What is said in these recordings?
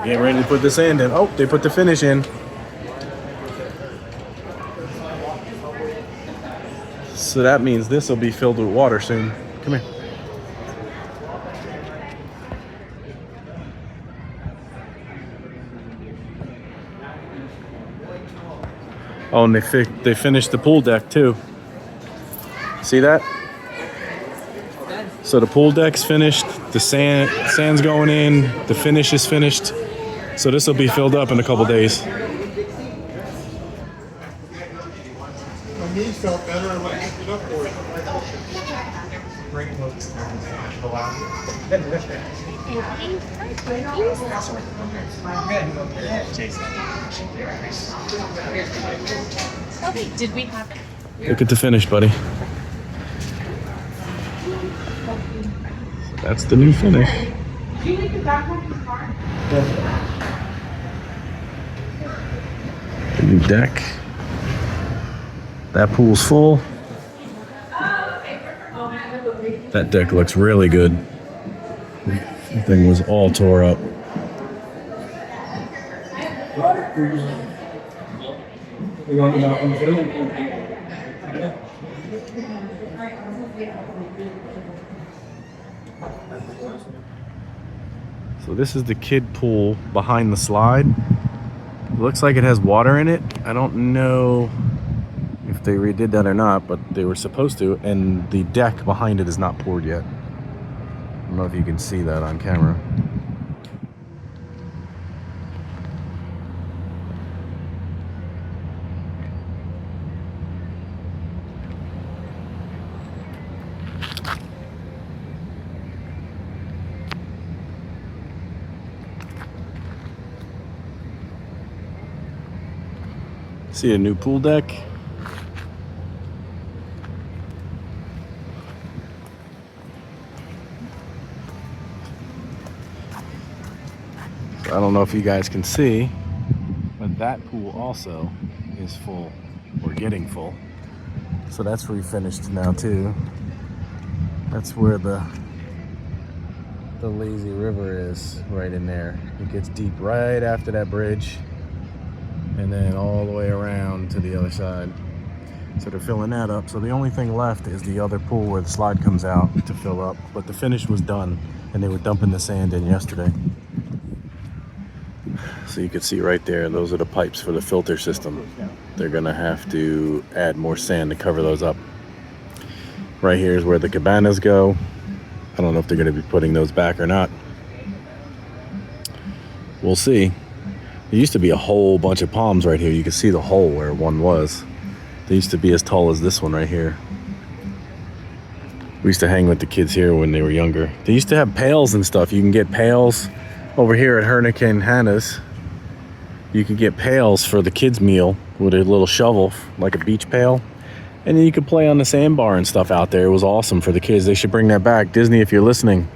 Getting ready to put the sand in. Oh, they put the finish in. So that means this will be filled with water soon. Come here. Oh, and they finished the pool deck too. See that? So the pool deck's finished. The sand's going in. The finish is finished. So this will be filled up in a couple days. My knees felt better and I picked it up for it. Okay, did we have it? Look at the finish, buddy. That's the new finish. Do you leave the backpack in the car? The new deck. That pool's full. That deck looks really good. The thing was all tore up. So this is the kid pool behind the slide. It looks like it has water in it. I don't know if they redid that or not, but they were supposed to. And the deck behind it is not poured yet. I don't know if you can see that on camera. See a new pool deck. So I don't know if you guys can see, but that pool also is full, or getting full. So that's refinished now too. That's where the lazy river is, right in there. It gets deep right after that bridge, and then all the way around to the other side. So they're filling that up. So the only thing left is the other pool where the slide comes out to fill up. But the finish was done, and they were dumping the sand in yesterday. So you can see right there, those are the pipes for the filter system. They're gonna have to add more sand to cover those up. Right here is where the cabanas go. I don't know if they're gonna be putting those back or not. We'll see. There used to be a whole bunch of palms right here. You can see the hole where one was. They used to be as tall as this one right here. We used to hang with the kids here when they were younger. They used to have pails and stuff. You can get pails over here at Hurricane Hannah's. You can get pails for the kids' meal with a little shovel, like a beach pail. And then you could play on the sandbar and stuff out there. It was awesome for the kids. They should bring that back. Disney, if you're listening,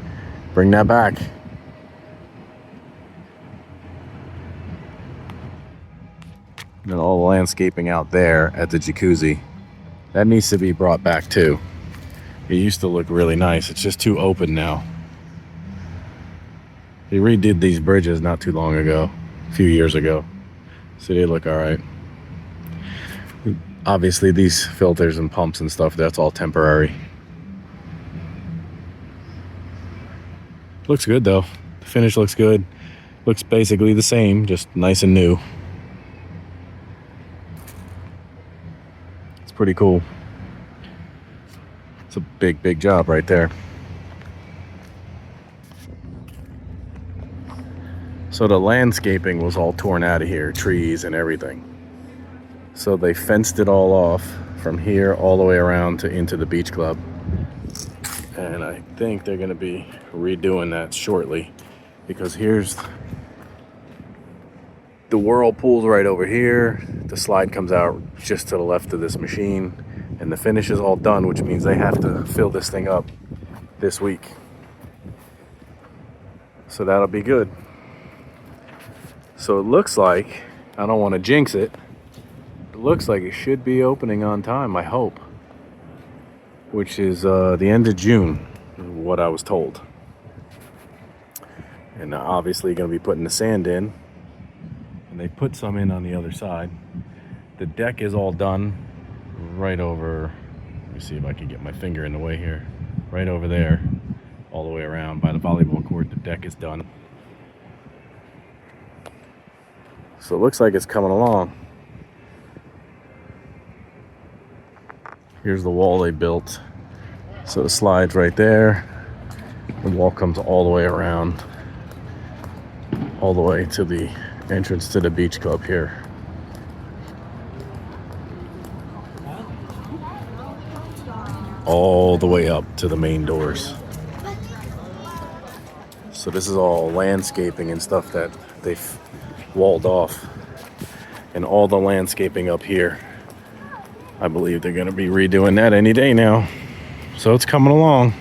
bring that back. And then all the landscaping out there at the jacuzzi, that needs to be brought back too. It used to look really nice. It's just too open now. They redid these bridges not too long ago, a few years ago. So they look all right. Obviously these filters and pumps and stuff, that's all temporary. Looks good though. The finish looks good. Looks basically the same, just nice and new. It's pretty cool. It's a big, big job right there. So the landscaping was all torn out of here, trees and everything. So they fenced it all off from here all the way around to into the beach club. And I think they're gonna be redoing that shortly, because here's the whirlpool's right over here. The slide comes out just to the left of this machine, and the finish is all done, which means they have to fill this thing up this week. So that'll be good. So it looks like, I don't want to jinx it, it looks like it should be opening on time, I hope. Which is the end of June, what I was told. And obviously going to be putting the sand in. And they put some in on the other side. The deck is all done right over, let me see if I can get my finger in the way here. Right over there, all the way around by the volleyball court, the deck is done. So it looks like it's coming along. Here's the wall they built. So it slides right there. The wall comes all the way around, all the way to the entrance to the beach club here. All the way up to the main doors. So this is all landscaping and stuff that they've walled off. And all the landscaping up here, I believe they're going to be redoing that any day now. So it's coming along.